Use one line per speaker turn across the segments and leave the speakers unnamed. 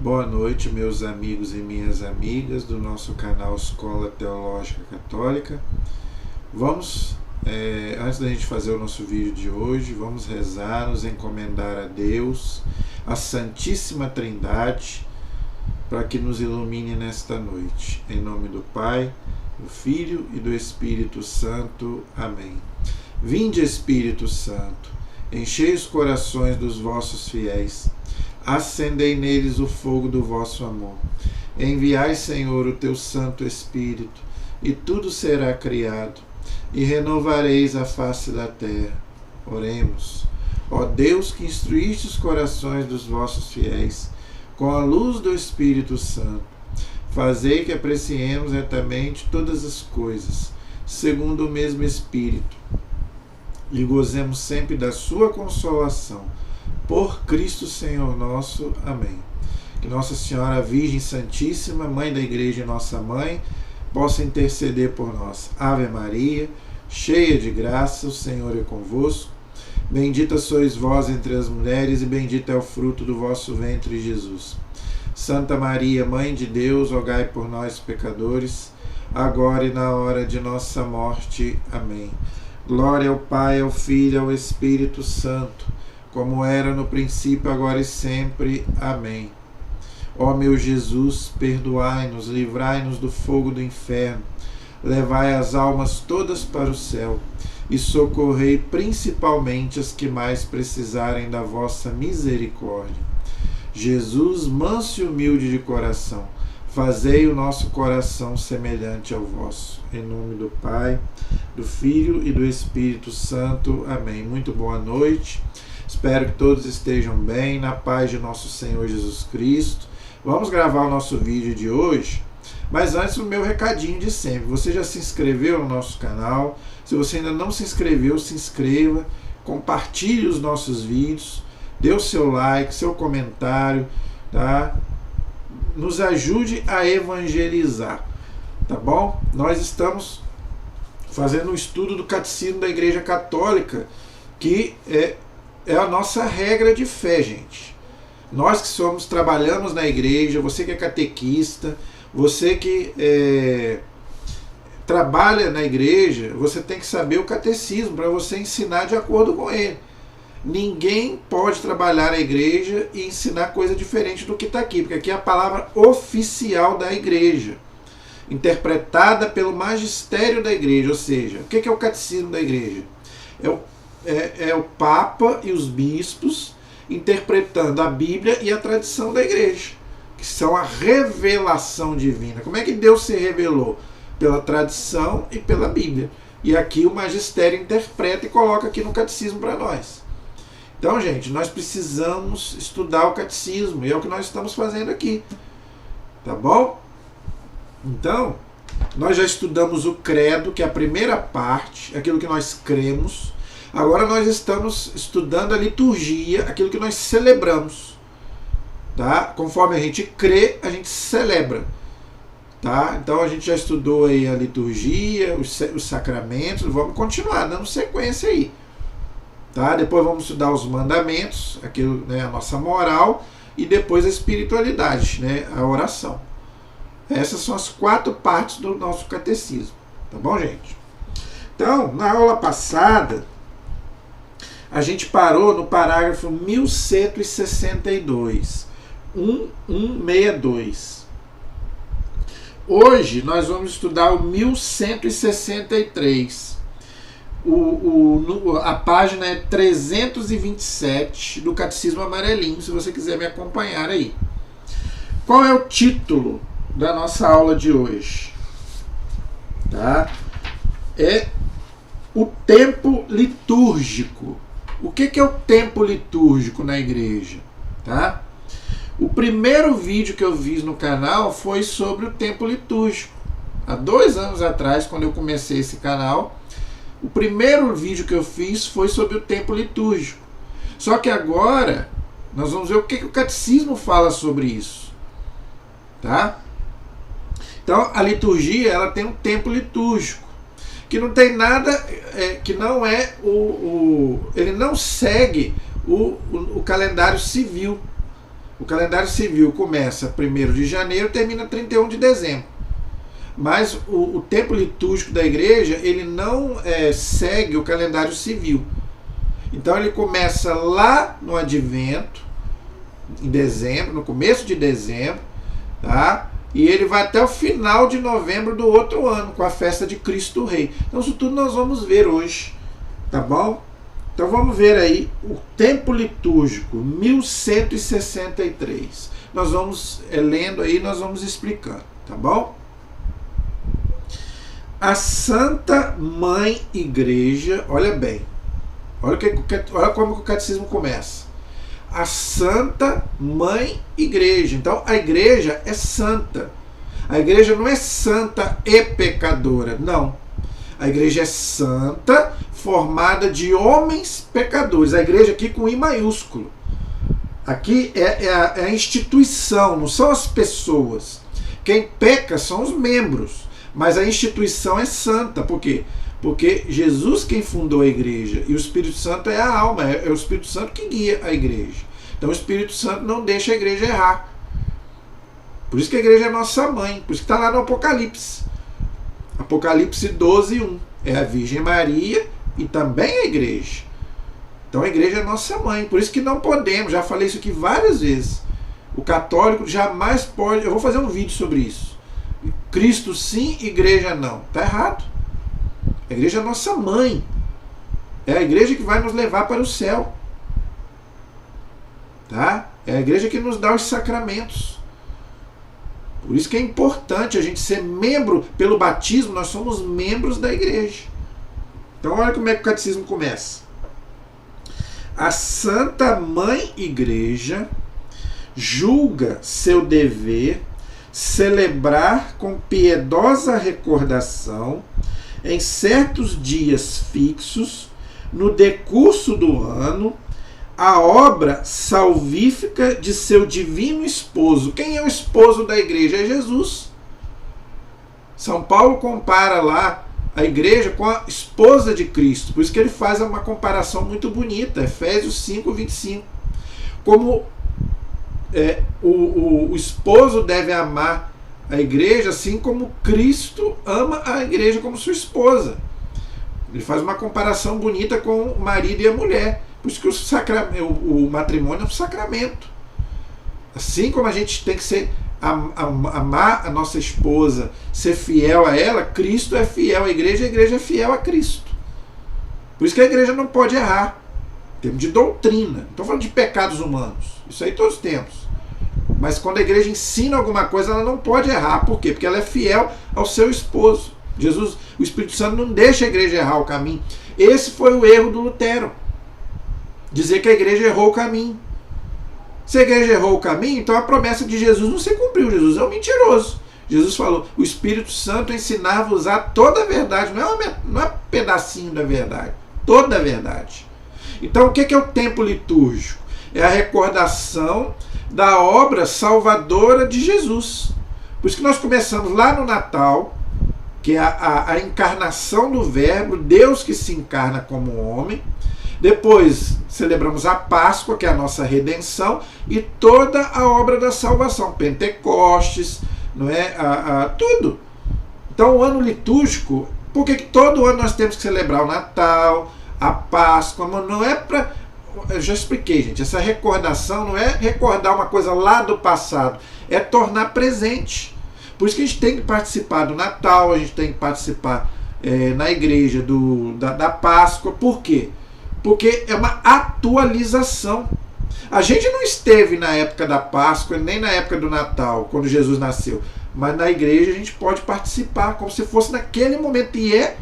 Boa noite, meus amigos e minhas amigas do nosso canal Escola Teológica Católica. Vamos, antes da gente fazer o nosso vídeo de hoje, vamos rezar, nos encomendar a Deus, a Santíssima Trindade, para que nos ilumine nesta noite. Em nome do Pai, do Filho e do Espírito Santo. Amém. Vinde, Espírito Santo, enchei os corações dos vossos fiéis, acendei neles o fogo do vosso amor. Enviai, Senhor, o teu Santo Espírito, e tudo será criado, e renovareis a face da terra. Oremos. Ó Deus, que instruíste os corações dos vossos fiéis com a luz do Espírito Santo, fazei que apreciemos retamente todas as coisas, segundo o mesmo Espírito, e gozemos sempre da sua consolação. Por Cristo Senhor nosso. Amém. Que Nossa Senhora Virgem Santíssima, Mãe da Igreja e nossa Mãe, possa interceder por nós. Ave Maria, cheia de graça, o Senhor é convosco. Bendita sois vós entre as mulheres, e bendito é o fruto do vosso ventre, Jesus. Santa Maria, Mãe de Deus, rogai por nós, pecadores, agora e na hora de nossa morte. Amém. Glória ao Pai, ao Filho e ao Espírito Santo, como era no princípio, agora e sempre. Amém. Ó meu Jesus, perdoai-nos, livrai-nos do fogo do inferno, levai as almas todas para o céu e socorrei principalmente as que mais precisarem da vossa misericórdia. Jesus, manso e humilde de coração, fazei o nosso coração semelhante ao vosso. Em nome do Pai, do Filho e do Espírito Santo. Amém. Muito boa noite. Espero que todos estejam bem, na paz de nosso Senhor Jesus Cristo. Vamos gravar o nosso vídeo de hoje, mas antes o meu recadinho de sempre. Você já se inscreveu no nosso canal? Se você ainda não se inscreveu, se inscreva, compartilhe os nossos vídeos, dê o seu like, seu comentário, tá? Nos ajude a evangelizar, tá bom? Nós estamos fazendo um estudo do Catecismo da Igreja Católica, que é a nossa regra de fé, gente. Nós que trabalhamos na igreja, você que é catequista, você que trabalha na igreja, você tem que saber o catecismo para você ensinar de acordo com ele. Ninguém pode trabalhar na igreja e ensinar coisa diferente do que está aqui, porque aqui é a palavra oficial da igreja, interpretada pelo magistério da igreja. Ou seja, o que é o catecismo da igreja? É o Papa e os bispos interpretando a Bíblia e a tradição da igreja, que são a revelação divina. Como é que Deus se revelou? Pela tradição e pela Bíblia. E aqui o magistério interpreta e coloca aqui no catecismo para nós. Então, gente, nós precisamos estudar o catecismo, e é o que nós estamos fazendo aqui. Tá bom? Então, nós já estudamos o credo, que é a primeira parte, aquilo que nós cremos. Agora nós estamos estudando a liturgia, aquilo que nós celebramos. Tá? Conforme a gente crê, a gente celebra. Tá? Então a gente já estudou aí a liturgia, os sacramentos, vamos continuar dando sequência aí. Tá? Depois vamos estudar os mandamentos, aquilo, né, a nossa moral, e depois a espiritualidade, né, a oração. Essas são as 4 partes do nosso catecismo. Tá bom, gente? Então, na aula passada, a gente parou no parágrafo 1162. 1162. Hoje nós vamos estudar o 1163. A página é 327 do Catecismo Amarelinho, se você quiser me acompanhar aí. Qual é o título da nossa aula de hoje? Tá? É o tempo litúrgico. O que é o tempo litúrgico na igreja? Tá? O primeiro vídeo que eu fiz no canal foi sobre o tempo litúrgico. Há 2 anos atrás, quando eu comecei esse canal, o primeiro vídeo que eu fiz foi sobre o tempo litúrgico. Só que agora nós vamos ver o que o catecismo fala sobre isso. Tá? Então, a liturgia, ela tem um tempo litúrgico, que não tem nada, que não é ele não segue o calendário civil. O calendário civil começa 1º de janeiro e termina 31 de dezembro. Mas o tempo litúrgico da igreja, ele não segue o calendário civil. Então ele começa lá no Advento, em dezembro, no começo de dezembro, tá? E ele vai até o final de novembro do outro ano, com a festa de Cristo Rei. Então isso tudo nós vamos ver hoje, tá bom? Então vamos ver aí o tempo litúrgico, 1163. Nós vamos lendo aí, nós vamos explicando, tá bom? A Santa Mãe Igreja, olha bem, olha como o catecismo começa. A Santa Mãe Igreja. Então a igreja é santa. A igreja não é santa e pecadora, não. A igreja é santa, formada de homens pecadores. A igreja aqui com I maiúsculo. Aqui é a instituição, não são as pessoas. Quem peca são os membros. Mas a instituição é santa. Por quê? Porque Jesus quem fundou a igreja. E o Espírito Santo é a alma. É o Espírito Santo que guia a igreja. Então o Espírito Santo não deixa a igreja errar. Por isso que a igreja é nossa mãe. Por isso que está lá no Apocalipse. Apocalipse 12:1. É a Virgem Maria e também a igreja. Então a igreja é nossa mãe. Por isso que não podemos. Já falei isso aqui várias vezes. O católico jamais pode. Eu vou fazer um vídeo sobre isso. Cristo sim, igreja não. Está errado. A igreja é nossa mãe. É a igreja que vai nos levar para o céu. Tá? É a igreja que nos dá os sacramentos. Por isso que é importante a gente ser membro, pelo batismo, nós somos membros da igreja. Então olha como é que o catecismo começa. A Santa Mãe Igreja julga seu dever celebrar com piedosa recordação, em certos dias fixos, no decurso do ano, a obra salvífica de seu divino esposo. Quem é o esposo da igreja? É Jesus. São Paulo compara lá a igreja com a esposa de Cristo. Por isso que ele faz uma comparação muito bonita. Efésios 5:25. Como o esposo deve amar a igreja, assim como Cristo ama a igreja como sua esposa. Ele faz uma comparação bonita com o marido e a mulher. Por isso que o matrimônio é um sacramento. Assim como a gente tem que amar a nossa esposa, ser fiel a ela, Cristo é fiel à igreja, a igreja é fiel a Cristo. Por isso que a igreja não pode errar. Em termos de doutrina. Não estou falando de pecados humanos. Isso aí todos temos. Mas quando a igreja ensina alguma coisa, ela não pode errar. Por quê? Porque ela é fiel ao seu esposo. Jesus, o Espírito Santo não deixa a igreja errar o caminho. Esse foi o erro do Lutero. Dizer que a igreja errou o caminho. Se a igreja errou o caminho, então a promessa de Jesus não se cumpriu. Jesus é um mentiroso. Jesus falou, o Espírito Santo ensinava-vos a toda a verdade. Não é um pedacinho da verdade. Toda a verdade. Então o que é o tempo litúrgico? É a recordação da obra salvadora de Jesus. Por isso que nós começamos lá no Natal, que é a encarnação do Verbo, Deus que se encarna como homem. Depois celebramos a Páscoa, que é a nossa redenção, e toda a obra da salvação, Pentecostes, não é? Tudo. Então o ano litúrgico, por que todo ano nós temos que celebrar o Natal, a Páscoa? Mas não é para... Eu já expliquei, gente, essa recordação não é recordar uma coisa lá do passado, é tornar presente. Por isso que a gente tem que participar do Natal, a gente tem que participar na igreja da Páscoa. Por quê? Porque é uma atualização. A gente não esteve na época da Páscoa, nem na época do Natal, quando Jesus nasceu. Mas na igreja a gente pode participar, como se fosse naquele momento. E é,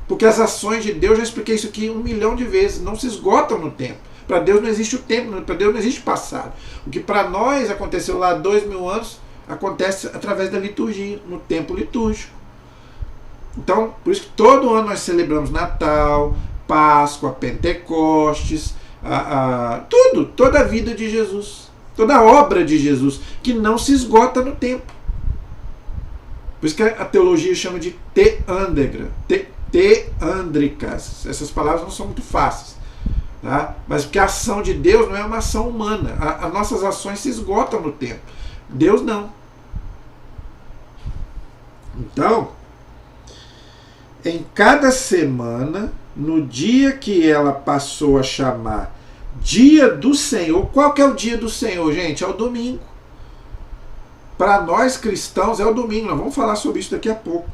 porque as ações de Deus, já expliquei isso aqui 1 milhão de vezes, não se esgotam no tempo. Para Deus não existe o tempo, para Deus não existe passado. O que para nós aconteceu lá há 2000 anos, acontece através da liturgia, no tempo litúrgico. Então, por isso que todo ano nós celebramos Natal, Páscoa, Pentecostes, toda a vida de Jesus, toda a obra de Jesus, que não se esgota no tempo. Por isso que a teologia chama de teândricas. Essas palavras não são muito fáceis. Tá? Mas porque a ação de Deus não é uma ação humana. As nossas ações se esgotam no tempo. Deus não. Então, em cada semana, no dia que ela passou a chamar Dia do Senhor, qual que é o dia do Senhor, gente? É o domingo. Para nós cristãos é o domingo. Nós vamos falar sobre isso daqui a pouco.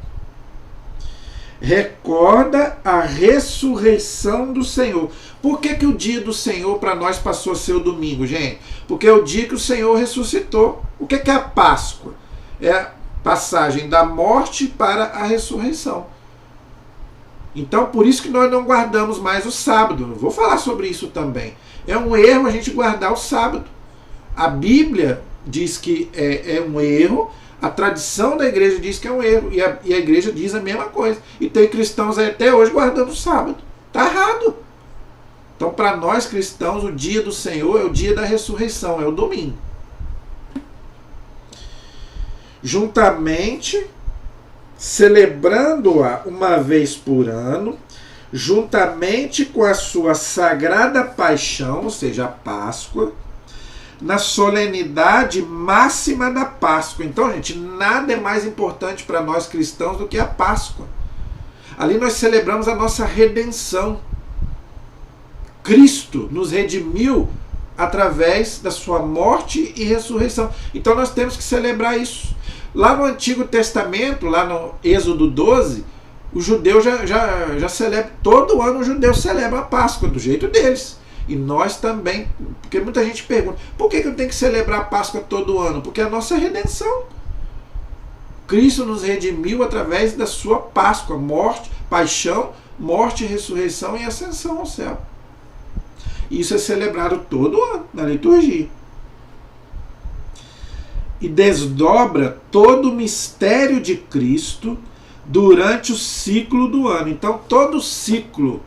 Recorda a ressurreição do Senhor. Por que o dia do Senhor para nós passou a ser o domingo, gente? Porque é o dia que o Senhor ressuscitou. O que é a Páscoa? É a passagem da morte para a ressurreição. Então, por isso que nós não guardamos mais o sábado. Vou falar sobre isso também. É um erro a gente guardar o sábado. A Bíblia diz que é um erro. A tradição da igreja diz que é um erro. E a igreja diz a mesma coisa. E tem cristãos aí até hoje guardando o sábado. Está errado. Então, para nós cristãos, o dia do Senhor é o dia da ressurreição, é o domingo. Juntamente, celebrando-a uma vez por ano, juntamente com a sua sagrada paixão, ou seja, a Páscoa, na solenidade máxima da Páscoa. Então, gente, nada é mais importante para nós cristãos do que a Páscoa. Ali nós celebramos a nossa redenção. Cristo nos redimiu através da sua morte e ressurreição. Então nós temos que celebrar isso. Lá no Antigo Testamento, lá no Êxodo 12, o judeu já celebra, todo ano o judeu celebra a Páscoa do jeito deles. E nós também, porque muita gente pergunta, por que eu tenho que celebrar a Páscoa todo ano? Porque é a nossa redenção. Cristo nos redimiu através da sua Páscoa, morte, paixão, morte, ressurreição e ascensão ao céu. Isso é celebrado todo ano na liturgia. E desdobra todo o mistério de Cristo durante o ciclo do ano. Então, todo o ciclo,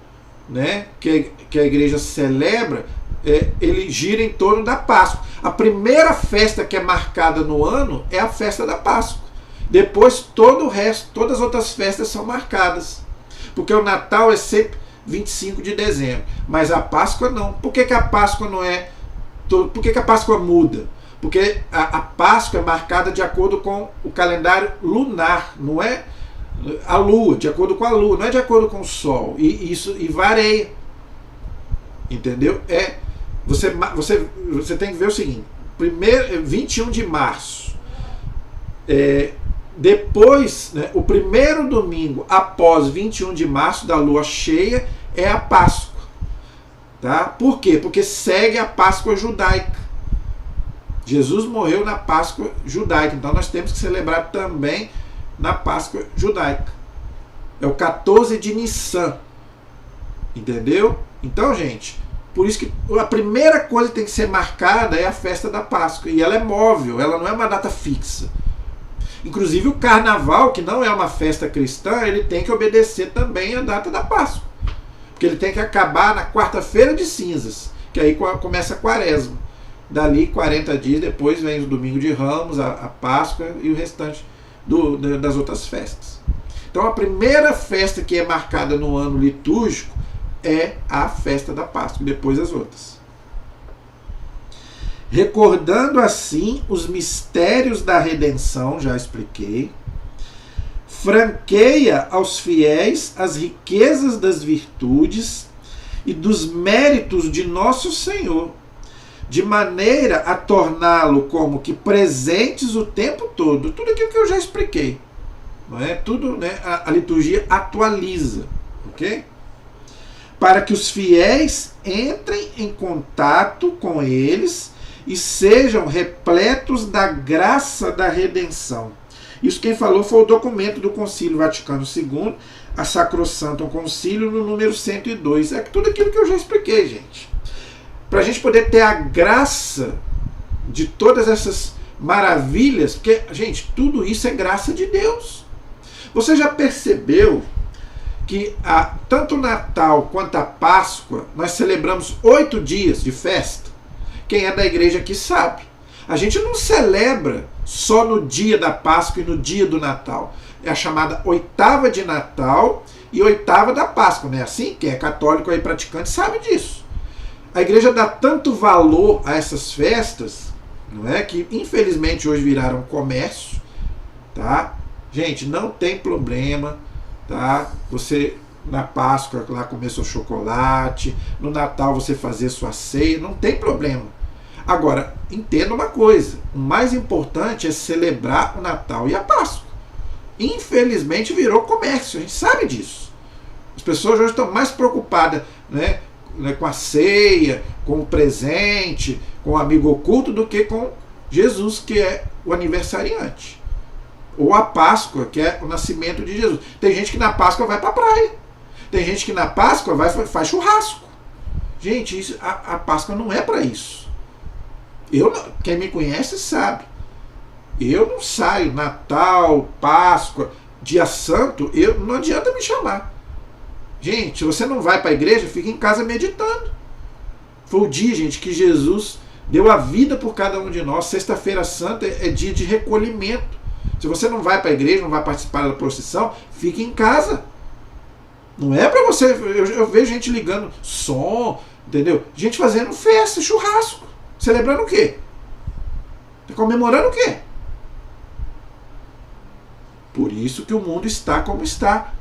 né, que a igreja celebra, ele gira em torno da Páscoa. A primeira festa que é marcada no ano é a festa da Páscoa. Depois, todo o resto, todas as outras festas são marcadas. Porque o Natal é sempre 25 de dezembro. Mas a Páscoa não. Por que a Páscoa não é... Por que a Páscoa muda? Porque a Páscoa é marcada de acordo com o calendário lunar, não é a lua, de acordo com a lua, não é de acordo com o sol. E isso varia. Entendeu? Você tem que ver o seguinte: 21 de março. Depois, né, o primeiro domingo após 21 de março da lua cheia é a Páscoa. Tá? Por quê? Porque segue a Páscoa judaica. Jesus morreu na Páscoa judaica, então nós temos que celebrar também na Páscoa judaica. É o 14 de Nissan. Entendeu? Então, gente, por isso que a primeira coisa que tem que ser marcada é a festa da Páscoa. E ela é móvel, ela não é uma data fixa. Inclusive o carnaval, que não é uma festa cristã, ele tem que obedecer também a data da Páscoa. Porque ele tem que acabar na quarta-feira de cinzas, que aí começa a quaresma. Dali 40 dias depois vem o domingo de Ramos, a Páscoa e o restante das outras festas. Então a primeira festa que é marcada no ano litúrgico é a festa da Páscoa, depois as outras. Recordando assim os mistérios da redenção, já expliquei, franqueia aos fiéis as riquezas das virtudes e dos méritos de nosso Senhor, de maneira a torná-lo como que presentes o tempo todo. Tudo aquilo que eu já expliquei. Não é? Tudo, né, a liturgia atualiza. Ok? Para que os fiéis entrem em contato com eles e sejam repletos da graça da redenção. Isso quem falou foi o documento do Concílio Vaticano II, a Sacrosanto Concílio, no número 102. É tudo aquilo que eu já expliquei, gente. Para a gente poder ter a graça de todas essas maravilhas, porque, gente, tudo isso é graça de Deus. Você já percebeu que tanto o Natal quanto a Páscoa, nós celebramos 8 dias de festa? Quem é da igreja aqui sabe. A gente não celebra só no dia da Páscoa e no dia do Natal. É a chamada oitava de Natal e oitava da Páscoa, não é assim? Quem é católico aí praticante sabe disso. A igreja dá tanto valor a essas festas, não é, que infelizmente hoje viraram comércio, tá? Gente, não tem problema, tá? Você na Páscoa lá comer seu chocolate, no Natal você fazer sua ceia, não tem problema. Agora, entenda uma coisa, o mais importante é celebrar o Natal e a Páscoa. Infelizmente virou comércio, a gente sabe disso. As pessoas hoje estão mais preocupadas, né, com a ceia, com o presente, com o amigo oculto, do que com Jesus, que é o aniversariante. Ou a Páscoa, que é o nascimento de Jesus. Tem gente que na Páscoa vai para a praia. Tem gente que na Páscoa faz churrasco. Gente, isso, a Páscoa não é para isso. Quem me conhece sabe. Eu não saio Natal, Páscoa, Dia Santo, não adianta me chamar. Gente, se você não vai para a igreja, fica em casa meditando. Foi o dia, gente, que Jesus deu a vida por cada um de nós. Sexta-feira Santa é dia de recolhimento. Se você não vai para a igreja, não vai participar da procissão, fique em casa. Não é para você... Eu vejo gente ligando som, entendeu? Gente fazendo festa, churrasco. Celebrando o quê? Está comemorando o quê? Por isso que o mundo está como está.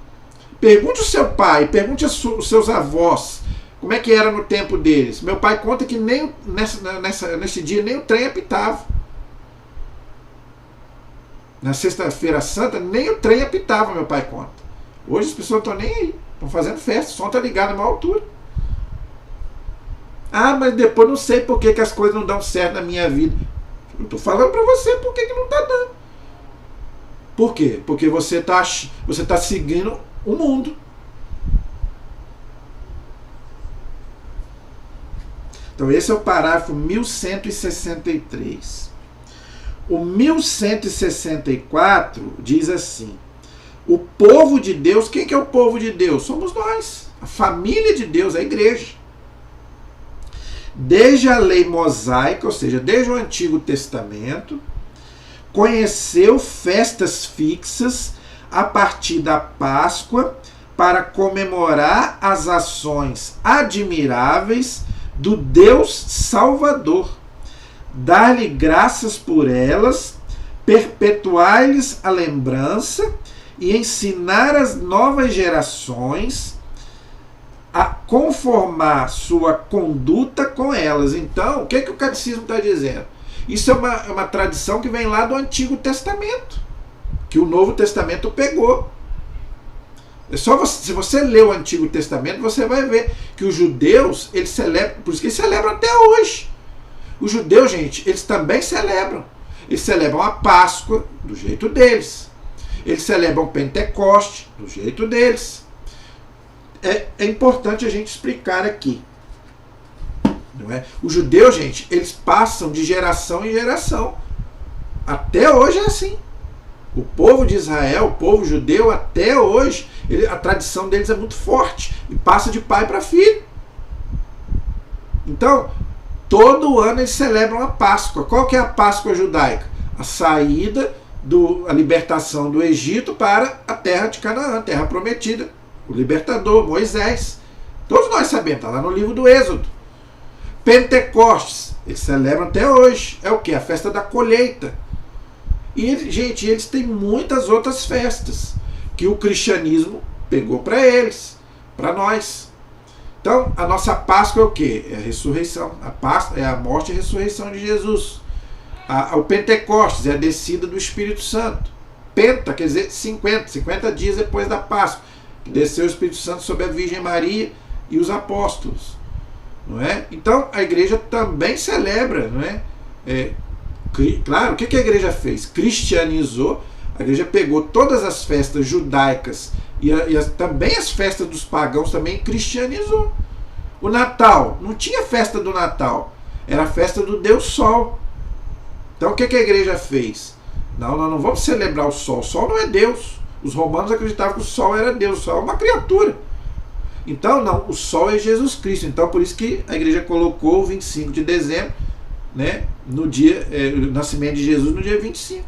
Pergunte o seu pai, pergunte os seus avós, como é que era no tempo deles. Meu pai conta que nem nesse dia nem o trem apitava. Na Sexta-feira Santa, nem o trem apitava, meu pai conta. Hoje as pessoas não estão nem aí, estão fazendo festa, o som está ligado a maior altura. Ah, mas depois não sei por que as coisas não dão certo na minha vida. Eu estou falando para você por que não está dando. Por quê? Porque você tá seguindo o mundo. Então esse é o parágrafo 1163. O 1164 diz assim: o povo de Deus, quem que é o povo de Deus? Somos nós, a família de Deus, a igreja. Desde a lei mosaica, ou seja, desde o Antigo Testamento, conheceu festas fixas a partir da Páscoa para comemorar as ações admiráveis do Deus Salvador, dar-lhe graças por elas, perpetuar-lhes a lembrança e ensinar as novas gerações a conformar sua conduta com elas. Então, o que o catecismo está dizendo? Isso é uma tradição que vem lá do Antigo Testamento, que o Novo Testamento pegou. Se você ler o Antigo Testamento, você vai ver que os judeus, eles celebram, por isso que eles celebram até hoje. Os judeus, gente, eles também celebram. Eles celebram a Páscoa do jeito deles. Eles celebram o Pentecoste do jeito deles. É importante a gente explicar aqui. Não é? Os judeus, gente, eles passam de geração em geração. Até hoje é assim. O povo de Israel, o povo judeu, até hoje, a tradição deles é muito forte. E passa de pai para filho. Então, todo ano eles celebram a Páscoa. Qual que é a Páscoa judaica? A saída, a libertação do Egito para a terra de Canaã, terra prometida. O libertador, Moisés. Todos nós sabemos, está lá no livro do Êxodo. Pentecostes, eles celebram até hoje. É o que? A festa da colheita. E, gente, eles têm muitas outras festas que o cristianismo pegou para eles, para nós. Então, a nossa Páscoa é o que? É a ressurreição. A Páscoa é a morte e a ressurreição de Jesus. O Pentecostes é a descida do Espírito Santo. Penta, quer dizer 50 dias depois da Páscoa, que desceu o Espírito Santo sobre a Virgem Maria e os apóstolos. Não é? Então, a igreja também celebra, não é? Claro, o que a igreja fez? Cristianizou. A igreja pegou todas as festas judaicas e também as festas dos pagãos também cristianizou. O Natal, não tinha festa do Natal, era a festa do Deus Sol. Então o que a igreja fez? Não, nós não vamos celebrar o Sol. O Sol não é Deus. Os romanos acreditavam que o Sol era Deus. O Sol é uma criatura. Então não, o Sol é Jesus Cristo. Então por isso que a igreja colocou o 25 de dezembro, né, no dia, o nascimento de Jesus no dia 25.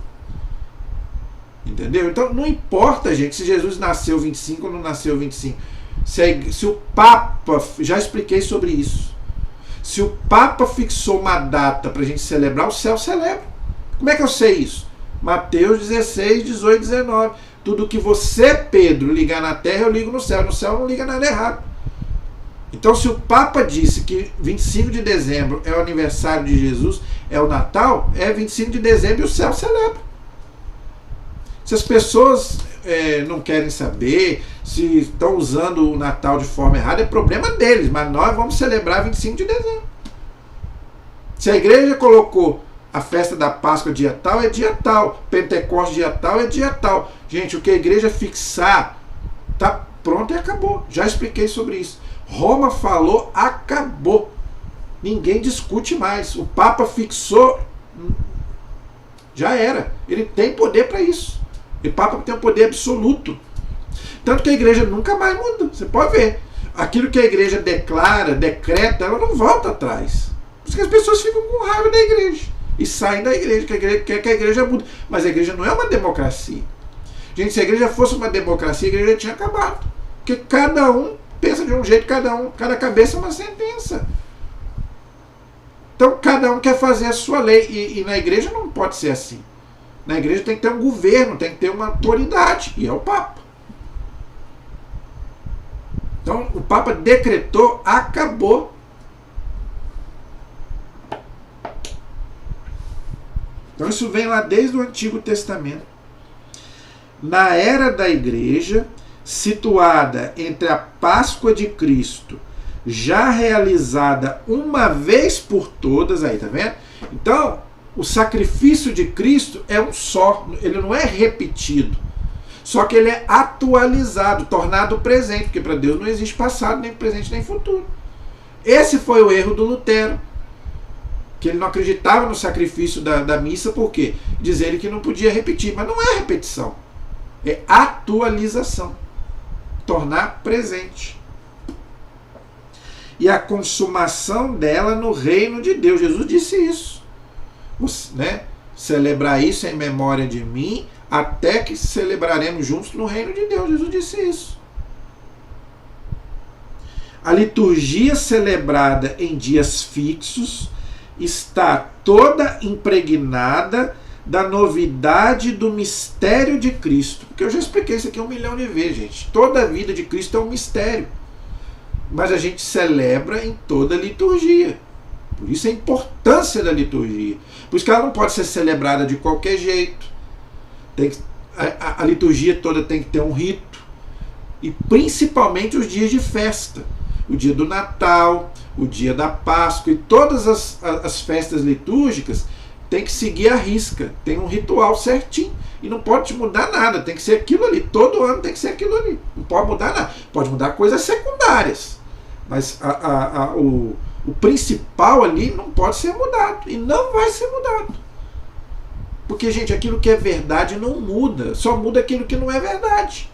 Entendeu? Então não importa, gente, se Jesus nasceu 25 ou não nasceu 25. Se o Papa, já expliquei sobre isso. Se o Papa fixou uma data para a gente celebrar, o céu celebra. Como é que eu sei isso? Mateus 16, 18, 19. Tudo que você, Pedro, ligar na terra, eu ligo no céu. No céu não liga nada errado. Então, se o Papa disse que 25 de dezembro é o aniversário de Jesus, é o Natal, é 25 de dezembro e o céu celebra. Se as pessoas não querem saber, se estão usando o Natal de forma errada, é problema deles, mas nós vamos celebrar 25 de dezembro. Se a igreja colocou a festa da Páscoa dia tal, é dia tal. Pentecostes dia tal, é dia tal. Gente, o que a igreja fixar, tá pronto e acabou. Já expliquei sobre isso. Roma falou, acabou. Ninguém discute mais. O Papa fixou, já era. Ele tem poder para isso. O Papa tem um poder absoluto. Tanto que a igreja nunca mais muda. Você pode ver. Aquilo que a igreja declara, decreta, ela não volta atrás. Por isso que as pessoas ficam com raiva da igreja. E saem da igreja, que a igreja quer que a igreja mude. Mas a igreja não é uma democracia. Gente, se a igreja fosse uma democracia, a igreja tinha acabado. Porque cada um pensa de um jeito, cada cabeça é uma sentença. Então cada um quer fazer a sua lei. E na igreja não pode ser assim. Na igreja tem que ter um governo, tem que ter uma autoridade. E é o Papa. Então o Papa decretou, acabou. Então isso vem lá desde o Antigo Testamento. Na era da igreja, situada entre a Páscoa de Cristo, já realizada uma vez por todas, aí tá vendo? Então, o sacrifício de Cristo é um só, ele não é repetido. Só que ele é atualizado, tornado presente, porque para Deus não existe passado, nem presente, nem futuro. Esse foi o erro do Lutero. Que ele não acreditava no sacrifício da missa, por quê? Dizer ele que não podia repetir, mas não é repetição, é atualização, tornar presente. E a consumação dela no reino de Deus. Jesus disse isso, né? Celebrar isso em memória de mim, até que celebraremos juntos no reino de Deus. Jesus disse isso. A liturgia celebrada em dias fixos está toda impregnada da novidade do mistério de Cristo. Porque eu já expliquei isso aqui 1 milhão de vezes, gente. Toda a vida de Cristo é um mistério. Mas a gente celebra em toda a liturgia. Por isso a importância da liturgia. Por isso que ela não pode ser celebrada de qualquer jeito. A liturgia toda tem que ter um rito. E principalmente os dias de festa. O dia do Natal, o dia da Páscoa e todas as festas litúrgicas tem que seguir a risca, tem um ritual certinho e não pode mudar nada, tem que ser aquilo ali, todo ano tem que ser aquilo ali, não pode mudar nada, pode mudar coisas secundárias, mas o principal ali não pode ser mudado e não vai ser mudado, porque, gente, aquilo que é verdade não muda, só muda aquilo que não é verdade.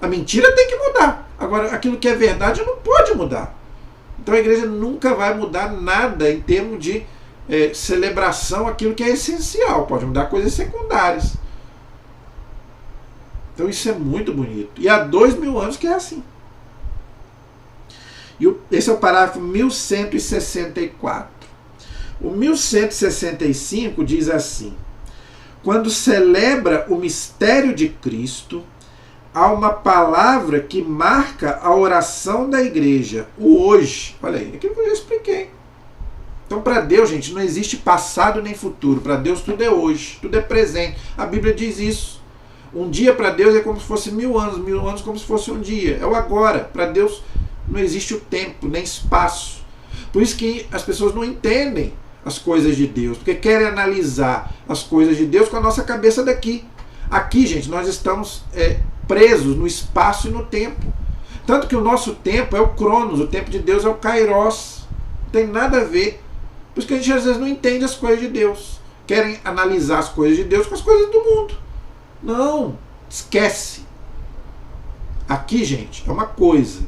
A mentira tem que mudar, agora aquilo que é verdade não pode mudar. Então a igreja nunca vai mudar nada em termos de celebração, aquilo que é essencial. Pode mudar coisas secundárias. Então isso é muito bonito. E há 2000 anos que é assim. E esse é o parágrafo 1164. O 1165 diz assim: quando celebra o mistério de Cristo, há uma palavra que marca a oração da igreja, o hoje. Olha aí, aquilo que eu já expliquei. Então, para Deus, gente, não existe passado nem futuro. Para Deus tudo é hoje, tudo é presente. A Bíblia diz isso. Um dia para Deus é como se fosse 1000 anos como se fosse um dia. É o agora. Para Deus não existe o tempo, nem espaço. Por isso que as pessoas não entendem as coisas de Deus, porque querem analisar as coisas de Deus com a nossa cabeça daqui. Aqui, gente, nós estamos presos no espaço e no tempo. Tanto que o nosso tempo é o Cronos, o tempo de Deus é o Kairos. Não tem nada a ver. Por isso que a gente às vezes não entende as coisas de Deus. Querem analisar as coisas de Deus com as coisas do mundo. Não, esquece. Aqui, gente, é uma coisa,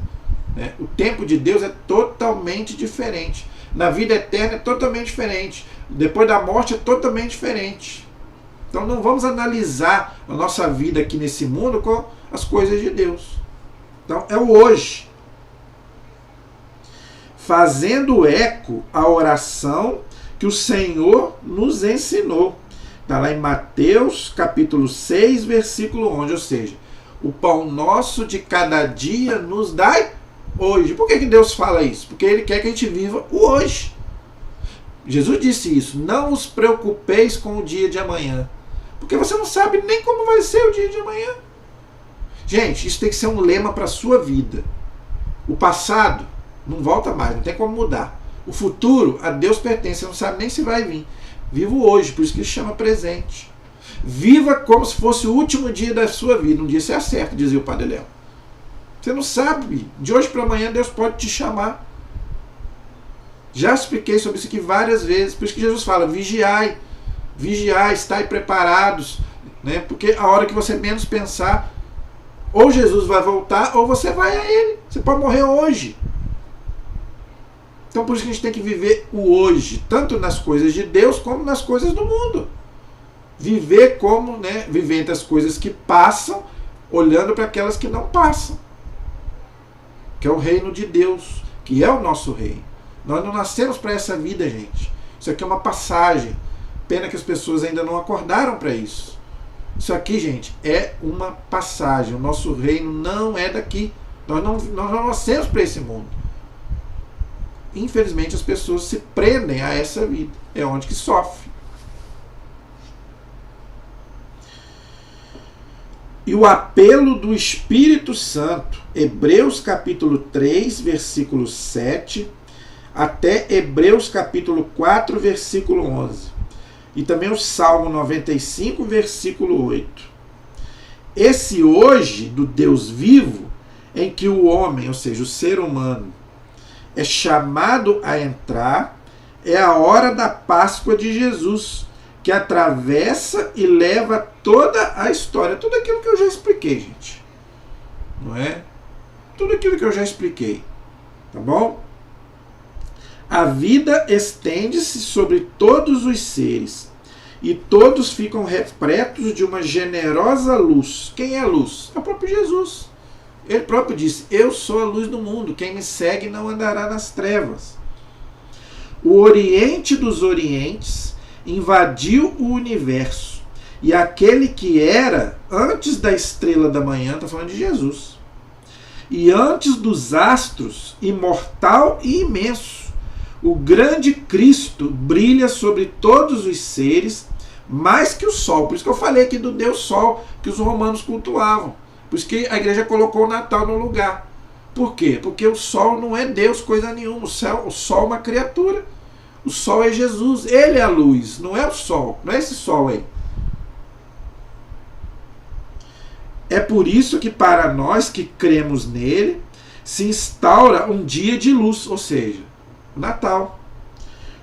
né? O tempo de Deus é totalmente diferente. Na vida eterna é totalmente diferente. Depois da morte é totalmente diferente. Então não vamos analisar a nossa vida aqui nesse mundo com as coisas de Deus. Então é o hoje. fazendo eco à oração que o Senhor nos ensinou. Está lá em Mateus capítulo 6, versículo 11, ou seja, o pão nosso de cada dia nos dai hoje. Por que Deus fala isso? Porque Ele quer que a gente viva o hoje. Jesus disse isso, não os preocupeis com o dia de amanhã, porque você não sabe nem como vai ser o dia de amanhã. Gente, isso tem que ser um lema para a sua vida. O passado não volta mais, não tem como mudar. O futuro a Deus pertence, você não sabe nem se vai vir. Viva o hoje, por isso que ele chama presente. Viva como se fosse o último dia da sua vida. Um dia você acerta, dizia o Padre Léo. Você não sabe, de hoje para amanhã Deus pode te chamar. Já expliquei sobre isso aqui várias vezes, por isso que Jesus fala, vigiai, vigiai, estai preparados, né? Porque a hora que você menos pensar, ou Jesus vai voltar, ou você vai a Ele. Você pode morrer hoje. Então por isso que a gente tem que viver o hoje, tanto nas coisas de Deus, como nas coisas do mundo. Viver como, né? Viver entre as coisas que passam, olhando para aquelas que não passam. Que é o reino de Deus, que é o nosso reino. Nós não nascemos para essa vida, gente. Isso aqui é uma passagem. Pena que as pessoas ainda não acordaram para isso. Isso aqui, gente, é uma passagem. O nosso reino não é daqui. Nós não nascemos para esse mundo. Infelizmente, as pessoas se prendem a essa vida. É onde que sofre. E o apelo do Espírito Santo, Hebreus capítulo 3, versículo 7, até Hebreus capítulo 4, versículo 11. E também o Salmo 95, versículo 8. Esse hoje do Deus vivo, em que o homem, ou seja, o ser humano, é chamado a entrar, é a hora da Páscoa de Jesus, que atravessa e leva toda a história. Tudo aquilo que eu já expliquei, gente. Não é? Tudo aquilo que eu já expliquei. Tá bom? A vida estende-se sobre todos os seres, e todos ficam repletos de uma generosa luz. Quem é a luz? É o próprio Jesus. Ele próprio disse, eu sou a luz do mundo, quem me segue não andará nas trevas. O Oriente dos Orientes invadiu o universo, e aquele que era antes da estrela da manhã, está falando de Jesus, e antes dos astros, imortal e imenso, o grande Cristo brilha sobre todos os seres, mais que o sol. Por isso que eu falei aqui do Deus Sol, que os romanos cultuavam. Por isso que a igreja colocou o Natal no lugar. Por quê? Porque o sol não é Deus, coisa nenhuma. O sol é uma criatura. O sol é Jesus. Ele é a luz, não é o sol. Não é esse sol aí. É por isso que para nós que cremos nele, se instaura um dia de luz, ou seja, Natal.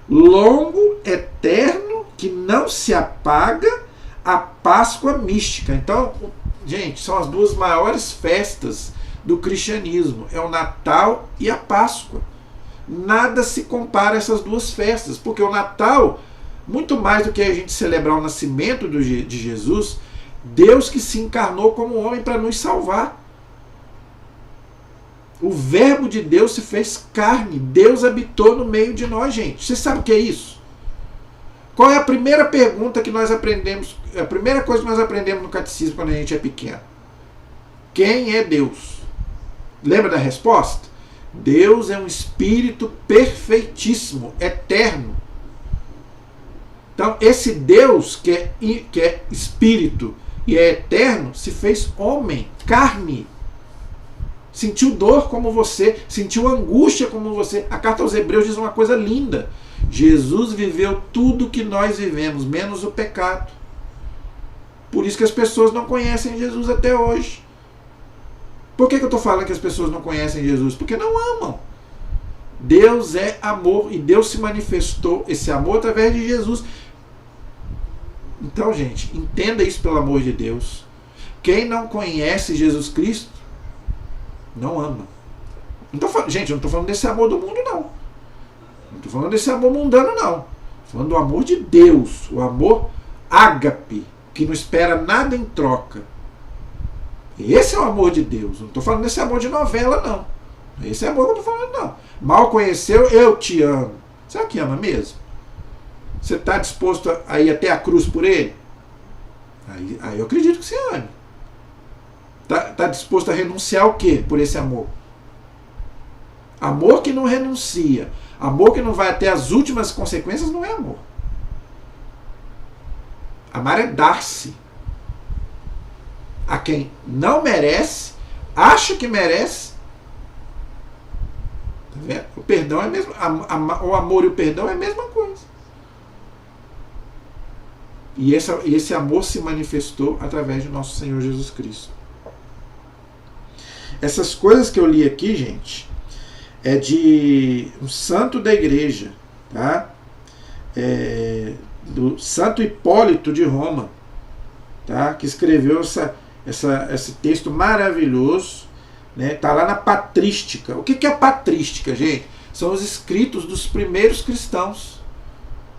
Longo, eterno, que não se apaga, a Páscoa mística. Então, gente, são as duas maiores festas do cristianismo. É o Natal e a Páscoa. Nada se compara a essas duas festas, porque o Natal, muito mais do que a gente celebrar o nascimento de Jesus, Deus que se encarnou como homem para nos salvar. O verbo de Deus se fez carne. Deus habitou no meio de nós, gente. Você sabe o que é isso? Qual é a primeira pergunta que nós aprendemos? A primeira coisa que nós aprendemos no catecismo quando a gente é pequeno? Quem é Deus? Lembra da resposta? Deus é um espírito perfeitíssimo, eterno. Então, esse Deus que é espírito e é eterno, se fez homem, carne. Sentiu dor como você, sentiu angústia como você. A carta aos Hebreus diz uma coisa linda. Jesus viveu tudo que nós vivemos, menos o pecado. Por isso que as pessoas não conhecem Jesus até hoje. Por que eu estou falando que as pessoas não conhecem Jesus? Porque não amam. Deus é amor e Deus se manifestou esse amor através de Jesus. Então, gente, entenda isso pelo amor de Deus. Quem não conhece Jesus Cristo, não ama. Gente, eu não estou falando desse amor do mundo, não. Não estou falando desse amor mundano, não. Estou falando do amor de Deus. O amor ágape, que não espera nada em troca. Esse é o amor de Deus. Não estou falando desse amor de novela, não. Esse é amor que eu estou falando, não. Mal conheceu, eu te amo. Será que ama mesmo? Você está disposto a ir até a cruz por ele? Aí eu acredito que você ame. Está disposto a renunciar ao quê por esse amor? Amor que não renuncia, amor que não vai até as últimas consequências, não é amor. Amar é dar-se a quem não merece, acha que merece. Tá vendo? O perdão é mesmo, o amor e o perdão é a mesma coisa. E esse amor se manifestou através de nosso Senhor Jesus Cristo. Essas coisas que eu li aqui, gente, é de um santo da igreja, tá? Do Santo Hipólito de Roma, tá? Que escreveu esse texto maravilhoso, né? Tá lá na Patrística. O que é a Patrística, gente? São os escritos dos primeiros cristãos.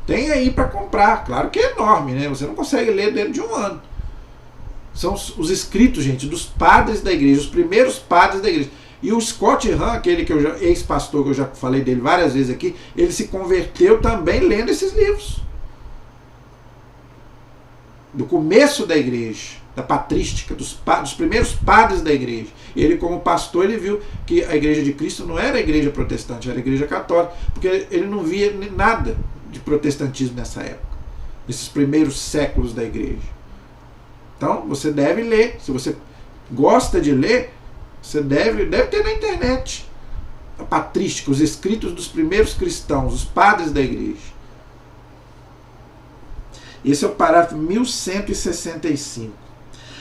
Tem aí para comprar. Claro que é enorme, né? Você não consegue ler dentro de um ano. São os escritos, gente, dos padres da igreja, os primeiros padres da igreja. E o Scott Hahn, aquele que ex-pastor que eu já falei dele várias vezes aqui, ele se converteu também lendo esses livros. Do começo da igreja, da patrística, dos primeiros padres da igreja. Ele, como pastor, ele viu que a igreja de Cristo não era a igreja protestante, era a igreja católica, porque ele não via nada de protestantismo nessa época, nesses primeiros séculos da igreja. Então, você deve ler. Se você gosta de ler, você deve ter na internet a patrística, os escritos dos primeiros cristãos, os padres da igreja. Esse é o parágrafo 1165.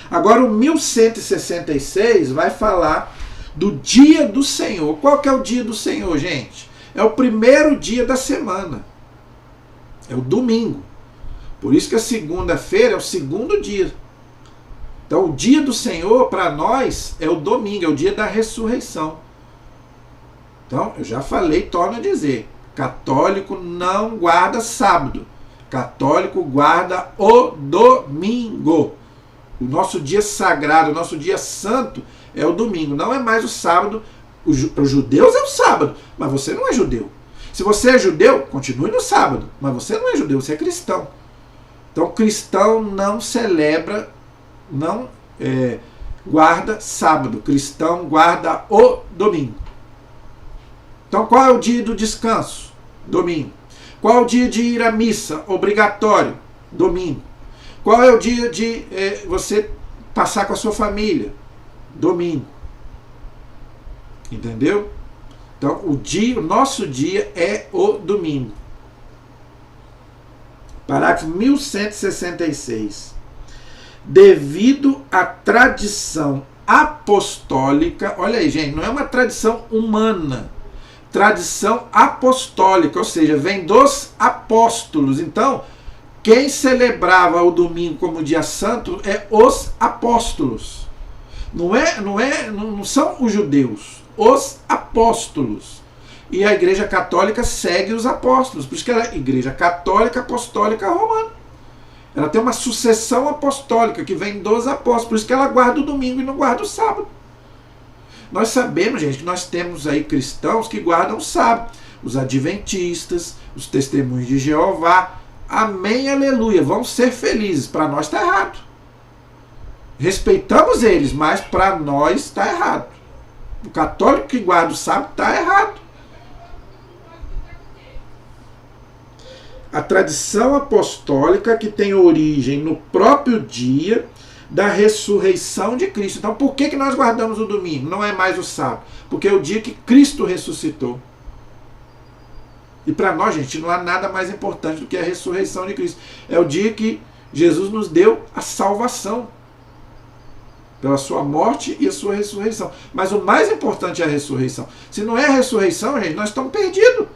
Agora o 1166 vai falar do dia do Senhor. Qual que é o dia do Senhor, gente? É o primeiro dia da semana. É o domingo. Por isso que a segunda-feira é o segundo dia. Então o dia do Senhor para nós é o domingo, é o dia da ressurreição. Então eu já falei, torno a dizer, católico não guarda sábado. Católico guarda o domingo. O nosso dia sagrado, o nosso dia santo é o domingo, não é mais o sábado. Para os judeus é o sábado, mas você não é judeu. Se você é judeu, continue no sábado, mas você não é judeu, você é cristão. Então cristão não celebra, não guarda sábado. Cristão guarda o domingo. Então qual é o dia do descanso? Domingo. Qual é o dia de ir à missa? Obrigatório. Domingo. Qual é o dia de você passar com a sua família? Domingo. Entendeu? Então o nosso dia é o domingo. Parágrafo 1166. Devido à tradição apostólica, olha aí, gente, não é uma tradição humana, tradição apostólica, ou seja, vem dos apóstolos. Então, quem celebrava o domingo como dia santo é os apóstolos. Não são os judeus, os apóstolos. E a Igreja Católica segue os apóstolos, por isso que ela é Igreja Católica Apostólica Romana. Ela tem uma sucessão apostólica que vem dos apóstolos, por isso que ela guarda o domingo e não guarda o sábado. Nós sabemos, gente, que nós temos aí cristãos que guardam o sábado. Os adventistas, os testemunhos de Jeová. Amém, aleluia. Vão ser felizes. Para nós está errado. Respeitamos eles, mas para nós está errado. O católico que guarda o sábado está errado. A tradição apostólica que tem origem no próprio dia da ressurreição de Cristo. Então, por que nós guardamos o domingo? Não é mais o sábado. Porque é o dia que Cristo ressuscitou. E para nós, gente, não há nada mais importante do que a ressurreição de Cristo. É o dia que Jesus nos deu a salvação. Pela sua morte e a sua ressurreição. Mas o mais importante é a ressurreição. Se não é a ressurreição, gente, nós estamos perdidos.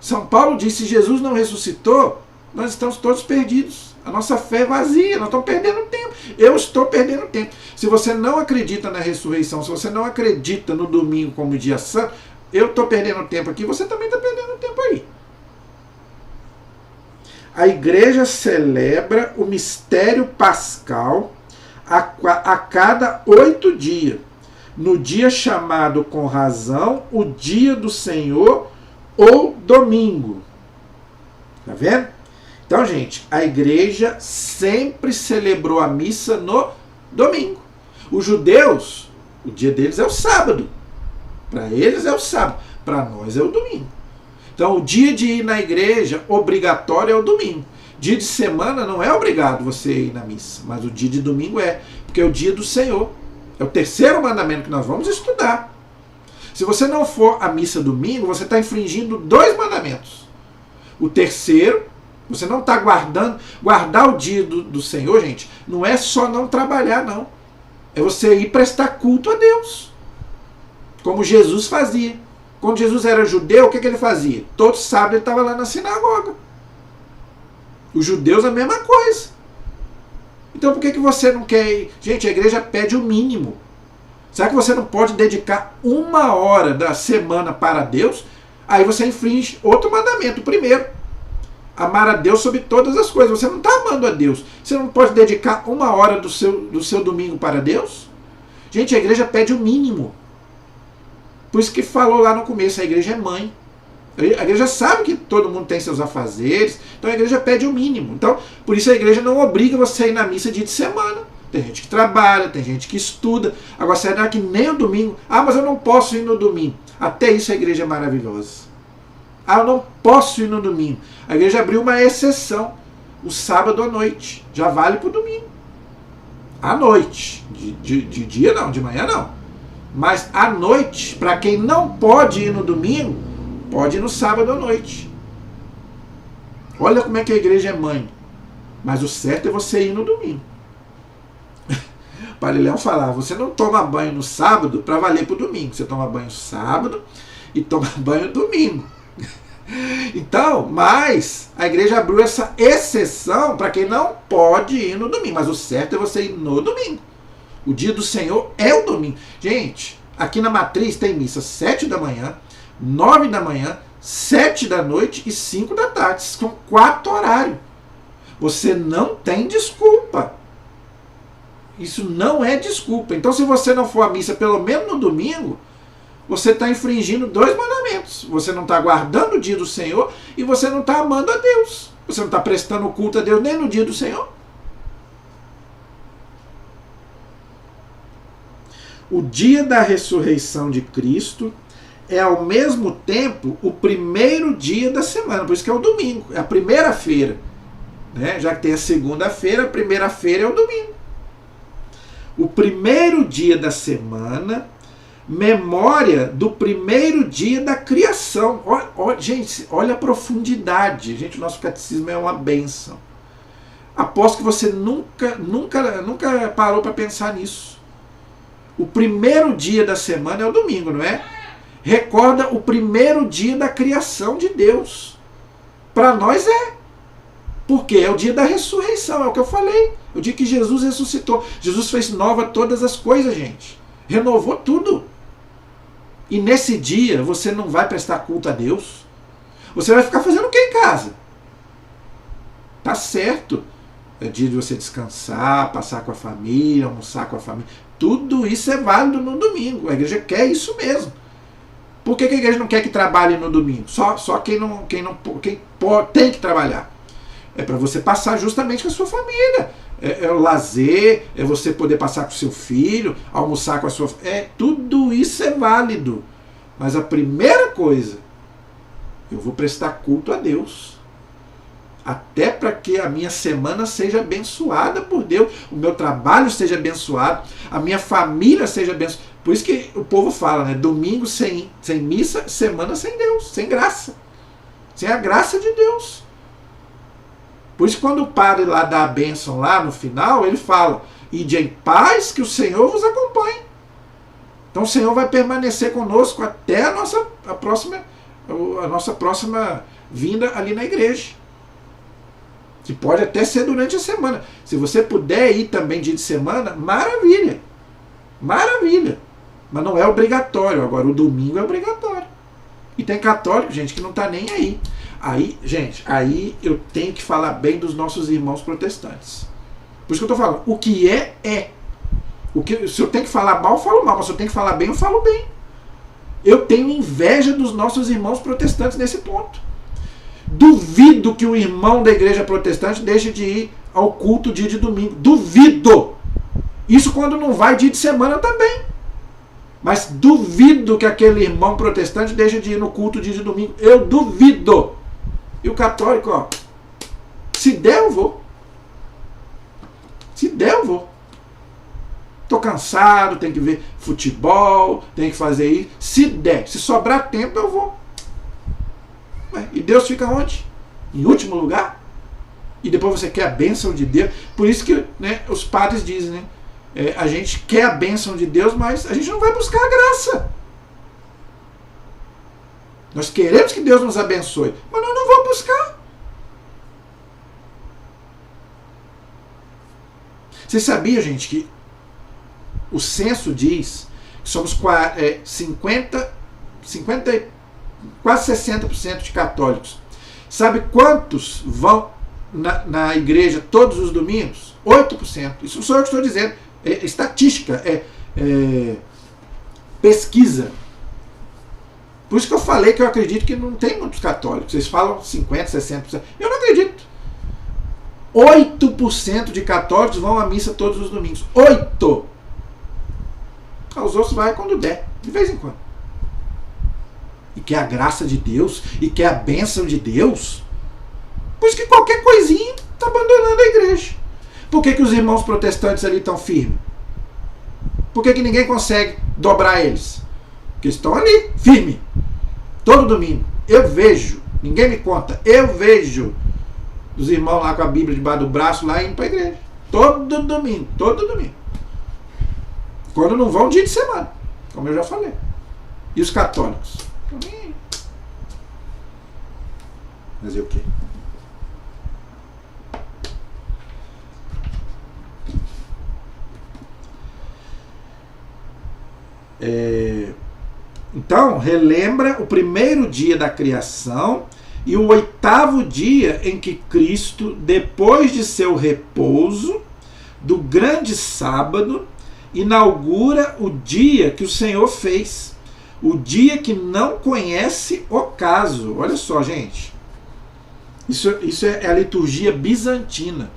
São Paulo disse, se Jesus não ressuscitou, nós estamos todos perdidos. A nossa fé é vazia, nós estamos perdendo tempo. Eu estou perdendo tempo. Se você não acredita na ressurreição, se você não acredita no domingo como dia santo, eu estou perdendo tempo aqui, você também está perdendo tempo aí. A igreja celebra o mistério pascal a cada 8 dias, no dia chamado com razão o dia do Senhor ou domingo. Tá vendo? Então, gente, a igreja sempre celebrou a missa no domingo. Os judeus, o dia deles é o sábado. Para eles é o sábado. Para nós é o domingo. Então, o dia de ir na igreja obrigatório é o domingo. Dia de semana não é obrigado você ir na missa, mas o dia de domingo é, porque é o dia do Senhor. É o terceiro mandamento que nós vamos estudar. Se você não for à missa domingo, você está infringindo 2 mandamentos. O terceiro, você não está guardar o dia do Senhor, gente, não é só não trabalhar, não. É você ir prestar culto a Deus. Como Jesus fazia. Quando Jesus era judeu, o que ele fazia? Todo sábado ele estava lá na sinagoga. Os judeus a mesma coisa. Então por que você não quer ir? Gente, a igreja pede o mínimo. Será que você não pode dedicar 1 hora da semana para Deus? Aí você infringe outro mandamento. O primeiro, amar a Deus sobre todas as coisas. Você não está amando a Deus. Você não pode dedicar 1 hora do seu domingo para Deus? Gente, a igreja pede o mínimo. Por isso que falou lá no começo, a igreja é mãe. A igreja sabe que todo mundo tem seus afazeres, então a igreja pede o mínimo. Então, por isso a igreja não obriga você a ir na missa dia de semana. Tem gente que trabalha, tem gente que estuda. Agora, será que nem o domingo? Ah, mas eu não posso ir no domingo. Até isso a igreja é maravilhosa. Ah, eu não posso ir no domingo. A igreja abriu uma exceção. O sábado à noite. Já vale para o domingo. À noite. De dia não, de manhã não. Mas à noite, para quem não pode ir no domingo, pode ir no sábado à noite. Olha como é que a igreja é mãe. Mas o certo é você ir no domingo. Pariléu falava, você não toma banho no sábado para valer para o domingo. Você toma banho sábado e toma banho domingo. Então, mas a igreja abriu essa exceção para quem não pode ir no domingo. Mas o certo é você ir no domingo. O dia do Senhor é o domingo. Gente, aqui na Matriz tem missa 7 da manhã, 9 da manhã, 7 da noite e 5 da tarde. São 4 horários. Você não tem desculpa. Isso não é desculpa. Então, se você não for à missa pelo menos no domingo, você está infringindo 2 mandamentos. Você não está guardando o dia do Senhor e você não está amando a Deus. Você não está prestando culto a Deus nem no dia do Senhor. O dia da ressurreição de Cristo é ao mesmo tempo o primeiro dia da semana. Por isso que é o domingo, é a primeira-feira. Né? Já que tem a segunda-feira, a primeira-feira é o domingo. O primeiro dia da semana, memória do primeiro dia da criação. Gente, olha a profundidade. Gente, o nosso catecismo é uma bênção. Aposto que você nunca parou para pensar nisso. O primeiro dia da semana é o domingo, não é? Recorda o primeiro dia da criação de Deus. Para nós é. Porque é o dia da ressurreição, é o que eu falei. É o dia que Jesus ressuscitou. Jesus fez nova todas as coisas, gente. Renovou tudo. E nesse dia você não vai prestar culto a Deus. Você vai ficar fazendo o que em casa? Tá certo. É dia de você descansar, passar com a família, almoçar com a família. Tudo isso é válido no domingo. A igreja quer isso mesmo. Por que a igreja não quer que trabalhe no domingo? Só quem tem que trabalhar. É para você passar justamente com a sua família. É o lazer, é você poder passar com o seu filho, almoçar com a sua... tudo isso é válido. Mas a primeira coisa, eu vou prestar culto a Deus. Até para que a minha semana seja abençoada por Deus, o meu trabalho seja abençoado, a minha família seja abençoada. Por isso que o povo fala, né? Domingo sem missa, semana sem Deus, sem graça. Sem a graça de Deus. Por isso quando o padre lá dá a bênção lá no final, ele fala, ide em paz que o Senhor vos acompanhe. Então o Senhor vai permanecer conosco até a nossa próxima vinda ali na igreja. Que pode até ser durante a semana. Se você puder ir também dia de semana, maravilha. Maravilha. Mas não é obrigatório. Agora, o domingo é obrigatório. E tem católico, gente, que não está nem aí. Aí eu tenho que falar bem dos nossos irmãos protestantes. Por isso que eu estou falando. O que é. Se eu tenho que falar mal, eu falo mal. Mas se eu tenho que falar bem, eu falo bem. Eu tenho inveja dos nossos irmãos protestantes nesse ponto. Duvido que o irmão da igreja protestante deixe de ir ao culto dia de domingo. Duvido! Isso quando não vai dia de semana também. Mas duvido que aquele irmão protestante deixe de ir no culto dia de domingo. Eu duvido! E o católico, ó, se der eu vou. Se der eu vou. Tô cansado, tem que ver futebol, tem que fazer isso. Se der, se sobrar tempo eu vou. E Deus fica onde? Em último lugar? E depois você quer a bênção de Deus. Por isso que, né, os padres dizem, né? A gente quer a bênção de Deus, mas a gente não vai buscar a graça. Nós queremos que Deus nos abençoe, mas nós não vamos buscar. Você sabia, gente, que o censo diz que somos quase 60% de católicos. Sabe quantos vão na igreja todos os domingos? 8%. Isso não sou eu que estou dizendo. É estatística, é pesquisa. Por isso que eu falei que eu acredito que não tem muitos católicos. Vocês falam 50%, 60%. Eu não acredito. 8% de católicos vão à missa todos os domingos. 8%. Os outros vai quando der, de vez em quando. E quer a graça de Deus, e quer a bênção de Deus. Por isso que qualquer coisinha está abandonando a igreja. Por que os irmãos protestantes ali estão firmes? Por que ninguém consegue dobrar eles? Porque estão ali, firme. Todo domingo. Eu vejo, ninguém me conta, eu vejo os irmãos lá com a Bíblia debaixo do braço lá indo para a igreja. Todo domingo, todo domingo. Quando não vão dia de semana, como eu já falei. E os católicos? Fazer o quê? Então, relembra o primeiro dia da criação e o 8º dia em que Cristo, depois de seu repouso, do grande sábado, inaugura o dia que o Senhor fez. O dia que não conhece ocaso. Olha só, gente. Isso é a liturgia bizantina.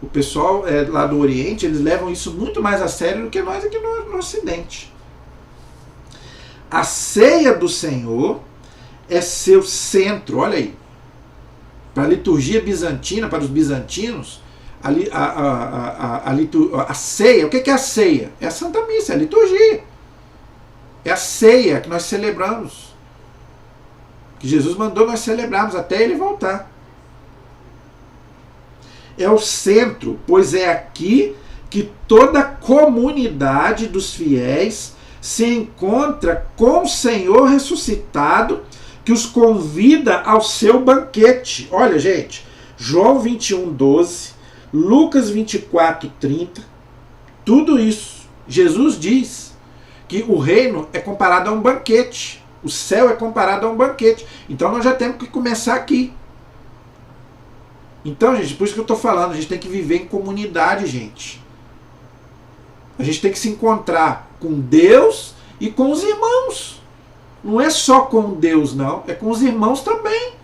O pessoal lá do Oriente, eles levam isso muito mais a sério do que nós aqui no Ocidente. A ceia do Senhor é seu centro. Olha aí. Para a liturgia bizantina, para os bizantinos, a ceia, o que é a ceia? É a Santa Missa, é a liturgia. É a ceia que nós celebramos. Que Jesus mandou nós celebrarmos até ele voltar. É o centro, pois é aqui que toda a comunidade dos fiéis se encontra com o Senhor ressuscitado, que os convida ao seu banquete. Olha, gente, João 21:12, Lucas 24:30, tudo isso. Jesus diz que o reino é comparado a um banquete. O céu é comparado a um banquete. Então nós já temos que começar aqui. Então, gente, por isso que eu estou falando, a gente tem que viver em comunidade, gente. A gente tem que se encontrar com Deus e com os irmãos. Não é só com Deus, não. É com os irmãos também.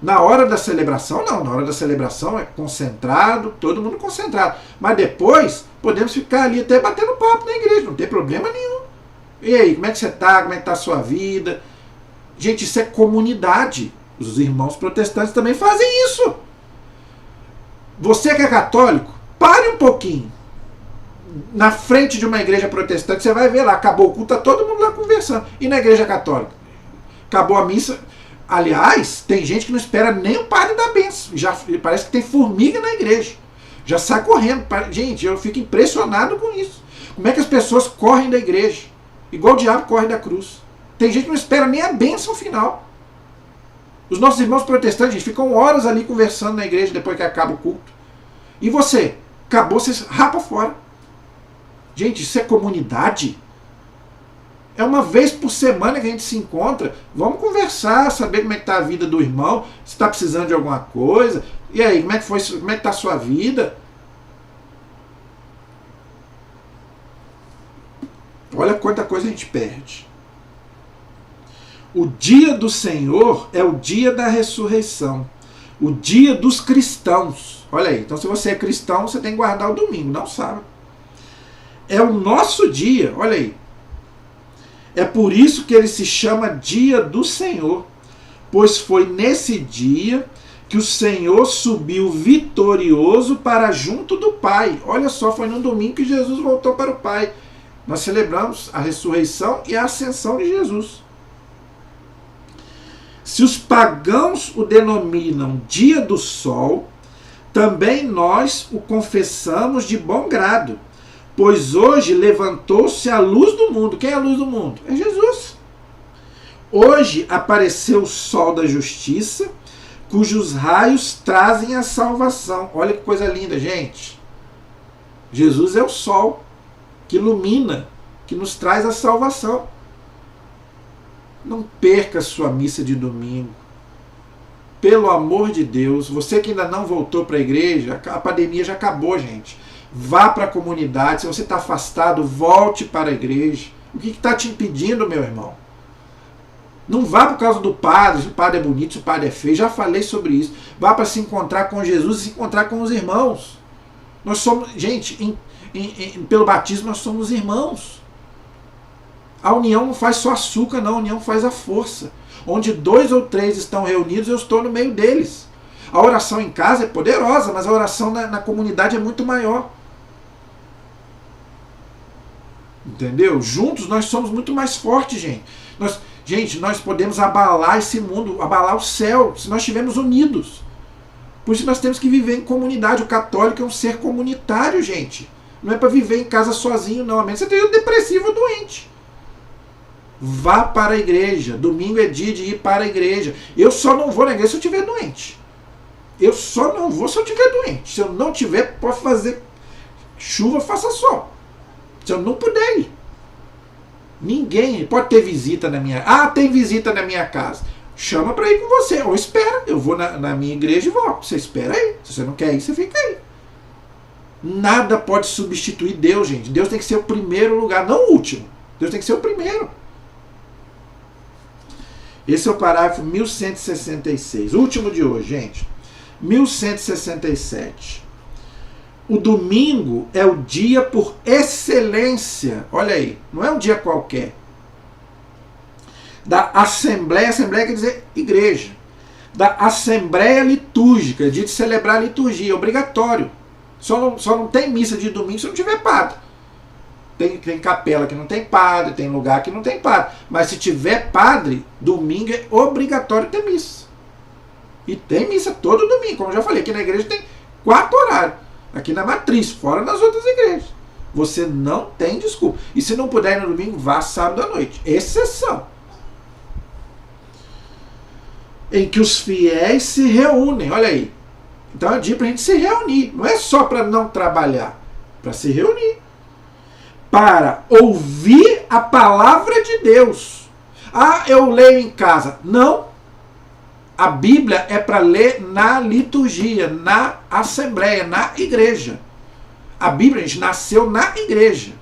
Na hora da celebração, não. Na hora da celebração é concentrado, todo mundo concentrado. Mas depois, podemos ficar ali até batendo papo na igreja. Não tem problema nenhum. E aí, como é que você está? Como é que está a sua vida? Gente, isso é comunidade. Os irmãos protestantes também fazem isso. Você que é católico, pare um pouquinho. Na frente de uma igreja protestante, você vai ver lá, acabou o culto, está todo mundo lá conversando. E na igreja católica? Acabou a missa. Aliás, tem gente que não espera nem o padre dar bênção. Já parece que tem formiga na igreja. Já sai correndo. Gente, eu fico impressionado com isso. Como é que as pessoas correm da igreja? Igual o diabo corre da cruz. Tem gente que não espera nem a bênção final. Os nossos irmãos protestantes, gente, ficam horas ali conversando na igreja depois que acaba o culto. E você? Acabou, você rapa fora. Gente, isso é comunidade. É uma vez por semana que a gente se encontra. Vamos conversar, saber como é que está a vida do irmão, se está precisando de alguma coisa. E aí, como é que foi? Como é que está a sua vida? Olha quanta coisa a gente perde. O dia do Senhor é o dia da ressurreição. O dia dos cristãos. Olha aí, então se você é cristão, você tem que guardar o domingo, não sábado. É o nosso dia, olha aí. É por isso que ele se chama dia do Senhor, pois foi nesse dia que o Senhor subiu vitorioso para junto do Pai. Olha só, foi no domingo que Jesus voltou para o Pai. Nós celebramos a ressurreição e a ascensão de Jesus. Se os pagãos o denominam dia do sol, também nós o confessamos de bom grado, pois hoje levantou-se a luz do mundo. Quem é a luz do mundo? É Jesus. Hoje apareceu o sol da justiça, cujos raios trazem a salvação. Olha que coisa linda, gente. Jesus é o sol que ilumina, que nos traz a salvação. Não perca sua missa de domingo. Pelo amor de Deus, você que ainda não voltou para a igreja, a pandemia já acabou, gente. Vá para a comunidade. Se você está afastado, volte para a igreja. O que está te impedindo, meu irmão? Não vá por causa do padre, se o padre é bonito, se o padre é feio. Já falei sobre isso. Vá para se encontrar com Jesus e se encontrar com os irmãos. Nós somos, gente, pelo batismo nós somos irmãos. A união não faz só açúcar, não. A união faz a força. Onde 2 ou 3 estão reunidos, eu estou no meio deles. A oração em casa é poderosa, mas a oração na comunidade é muito maior. Entendeu? Juntos nós somos muito mais fortes, gente. Nós podemos abalar esse mundo, abalar o céu, se nós estivermos unidos. Por isso nós temos que viver em comunidade. O católico é um ser comunitário, gente. Não é para viver em casa sozinho, não. A menos que você tenha um depressivo ou doente. Vá para a igreja. Domingo é dia de ir para a igreja. Eu só não vou na igreja se eu estiver doente. Eu só não vou se eu estiver doente. Se eu não tiver, pode fazer chuva, faça sol. Se eu não puder ir. Ninguém pode ter visita na minha... Ah, tem visita na minha casa. Chama para ir com você. Ou espera. Eu vou na minha igreja e volto. Você espera aí. Se você não quer ir, você fica aí. Nada pode substituir Deus, gente. Deus tem que ser o primeiro lugar, não o último. Deus tem que ser o primeiro. Esse é o parágrafo 1166. Último de hoje, gente. 1167. O domingo é o dia por excelência. Olha aí, não é um dia qualquer. Da assembleia, assembleia quer dizer igreja. Da assembleia litúrgica, dia de celebrar a liturgia, obrigatório. Só não tem missa de domingo se não tiver padre. Tem capela que não tem padre, tem lugar que não tem padre. Mas se tiver padre, domingo é obrigatório ter missa. E tem missa todo domingo. Como eu já falei, aqui na igreja tem 4 horários. Aqui na matriz, fora nas outras igrejas. Você não tem desculpa. E se não puder ir no domingo, vá sábado à noite. Exceção. Em que os fiéis se reúnem. Olha aí. Então é dia para a gente se reunir. Não é só para não trabalhar. Para se reunir. Para ouvir a palavra de Deus. Ah, eu leio em casa. Não. A Bíblia é para ler na liturgia, na assembleia, na igreja. A Bíblia, a gente nasceu na igreja.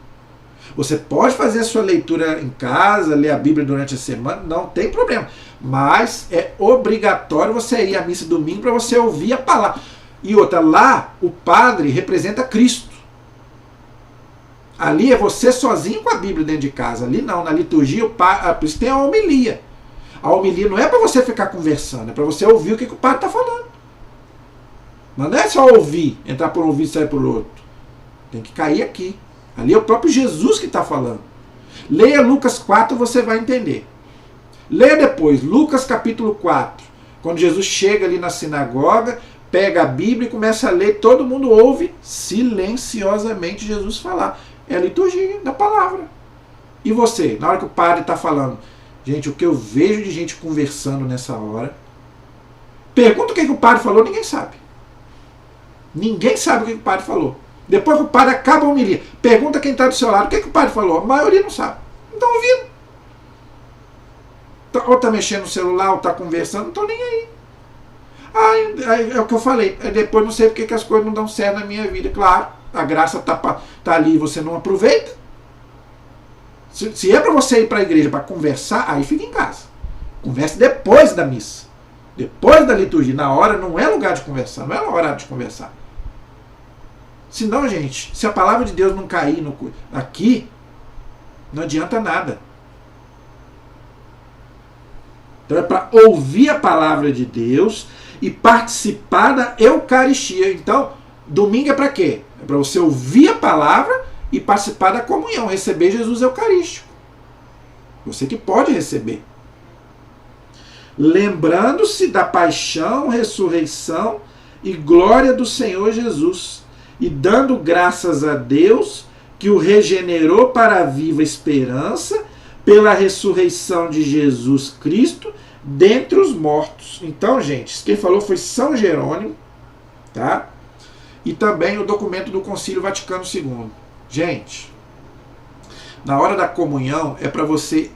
Você pode fazer a sua leitura em casa, ler a Bíblia durante a semana, não tem problema. Mas é obrigatório você ir à missa domingo para você ouvir a palavra. E outra, lá o padre representa Cristo. Ali é você sozinho com a Bíblia dentro de casa. Ali não, na liturgia o padre, por isso tem a homilia. A homilia não é para você ficar conversando, é para você ouvir o que o padre está falando. Mas não é só ouvir, entrar por um ouvido e sair por outro. Tem que cair aqui. Ali é o próprio Jesus que está falando. Leia Lucas 4, você vai entender. Leia depois, Lucas capítulo 4. Quando Jesus chega ali na sinagoga, pega a Bíblia e começa a ler, todo mundo ouve silenciosamente Jesus falar. É a liturgia da palavra. E você, na hora que o padre está falando, gente, o que eu vejo de gente conversando nessa hora, pergunta o que o padre falou, ninguém sabe. Ninguém sabe o que o padre falou. Depois que o padre acaba a homilia, pergunta quem está do seu lado, o que o padre falou? A maioria não sabe. Não estão ouvindo. Ou está mexendo no celular, ou está conversando, não estão nem aí. É o que eu falei. Depois não sei porque que as coisas não dão certo na minha vida. Claro, a graça está ali e você não aproveita. Se é para você ir para a igreja para conversar, aí fica em casa. Converse depois da missa. Depois da liturgia. Na hora não é lugar de conversar, não é hora de conversar. Senão, gente, se a palavra de Deus não cair aqui, não adianta nada. Então é para ouvir a palavra de Deus e participar da Eucaristia. Então, domingo é para quê? É para você ouvir a palavra e participar da comunhão, receber Jesus Eucarístico. Você que pode receber. Lembrando-se da paixão, ressurreição e glória do Senhor Jesus, e dando graças a Deus que o regenerou para a viva esperança pela ressurreição de Jesus Cristo dentre os mortos. Então, gente, quem falou foi São Jerônimo, tá? E também o documento do Concílio Vaticano II. Gente, na hora da comunhão é para você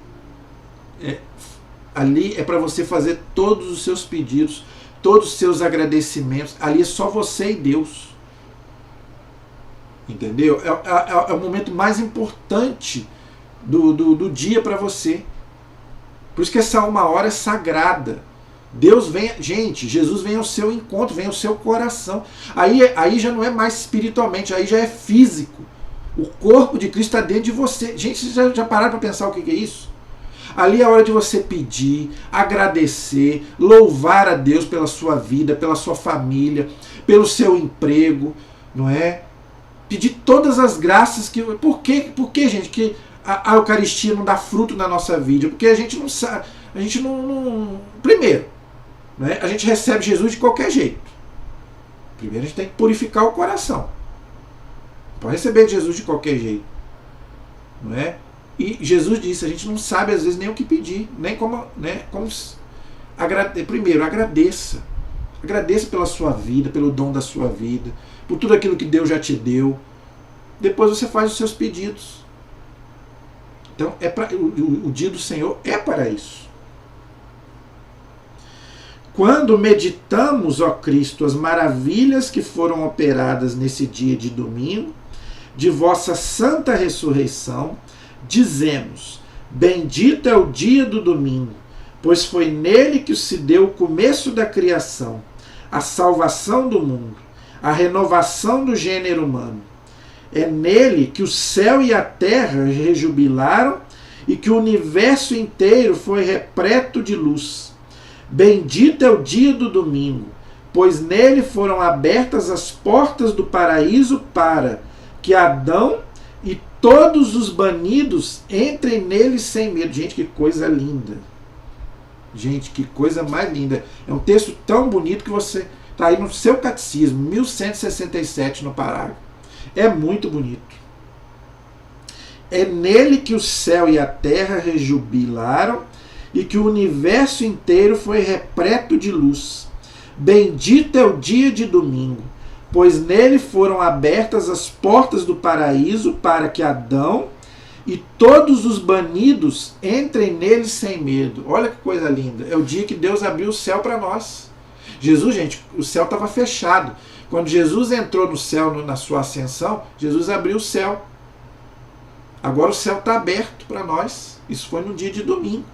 ali é para você fazer todos os seus pedidos, todos os seus agradecimentos. Ali é só você e Deus. Entendeu? É o momento mais importante do dia para você. Por isso que essa 1 hora é sagrada. Deus vem, gente, Jesus vem ao seu encontro, vem ao seu coração. Aí já não é mais espiritualmente, aí já é físico. O corpo de Cristo está dentro de você. Gente, vocês já pararam para pensar o que é isso? Ali é a hora de você pedir, agradecer, louvar a Deus pela sua vida, pela sua família, pelo seu emprego, não é? Pedir todas as graças que... Por que, gente, que a Eucaristia não dá fruto na nossa vida? Porque a gente não sabe... A gente não... Primeiro, né, a gente recebe Jesus de qualquer jeito. Primeiro a gente tem que purificar o coração. Para receber Jesus de qualquer jeito. Não é? E Jesus disse, a gente não sabe às vezes nem o que pedir, nem como, né, primeiro, agradeça. Agradeça pela sua vida, pelo dom da sua vida, por tudo aquilo que Deus já te deu. Depois você faz os seus pedidos. Então, o dia do Senhor é para isso. Quando meditamos, ó Cristo, as maravilhas que foram operadas nesse dia de domingo, de vossa santa ressurreição, dizemos, bendito é o dia do domingo, pois foi nele que se deu o começo da criação, a salvação do mundo, a renovação do gênero humano. É nele que o céu e a terra rejubilaram e que o universo inteiro foi repleto de luz. Bendito é o dia do domingo, pois nele foram abertas as portas do paraíso para que Adão e todos os banidos entrem nele sem medo. Gente, que coisa linda. Gente, que coisa mais linda. É um texto tão bonito que você está aí no seu catecismo, 1167 no parágrafo. É muito bonito. É nele que o céu e a terra rejubilaram e que o universo inteiro foi repleto de luz. Bendito é o dia de domingo, pois nele foram abertas as portas do paraíso para que Adão e todos os banidos entrem nele sem medo. Olha que coisa linda. É o dia que Deus abriu o céu para nós. Jesus, gente, o céu estava fechado. Quando Jesus entrou no céu, na sua ascensão, Jesus abriu o céu. Agora o céu está aberto para nós. Isso foi no dia de domingo.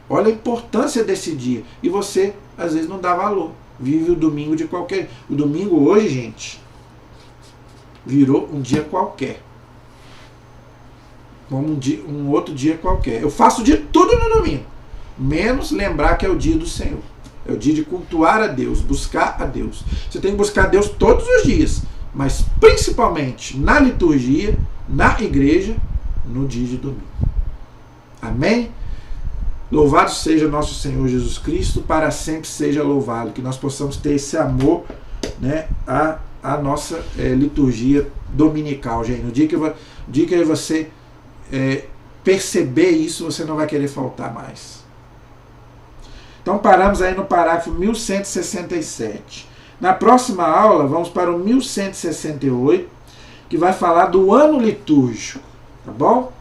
Olha a importância desse dia. E você, às vezes, não dá valor. Vive o domingo de qualquer... O domingo hoje, gente, virou um dia qualquer. Como um outro dia qualquer. Eu faço de tudo no domingo, menos lembrar que é o dia do Senhor. É o dia de cultuar a Deus, buscar a Deus. Você tem que buscar a Deus todos os dias, mas principalmente na liturgia, na igreja, no dia de domingo. Amém? Louvado seja nosso Senhor Jesus Cristo, para sempre seja louvado. Que nós possamos ter esse amor, né, à nossa liturgia dominical, gente. No dia que você perceber isso, você não vai querer faltar mais. Então paramos aí no parágrafo 1167. Na próxima aula, vamos para o 1168, que vai falar do ano litúrgico, tá bom?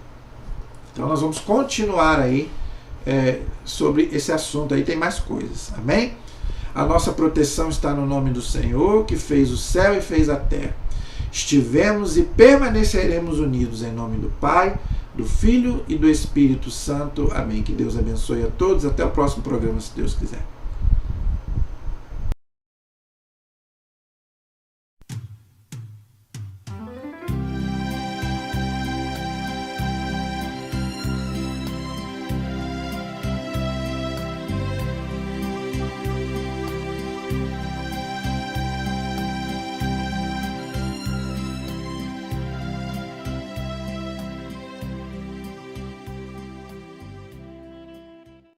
Então nós vamos continuar aí sobre esse assunto aí, tem mais coisas, amém? A nossa proteção está no nome do Senhor, que fez o céu e fez a terra. estivemos e permaneceremos unidos em nome do Pai, do Filho e do Espírito Santo. Amém. Que Deus abençoe a todos. Até o próximo programa, se Deus quiser.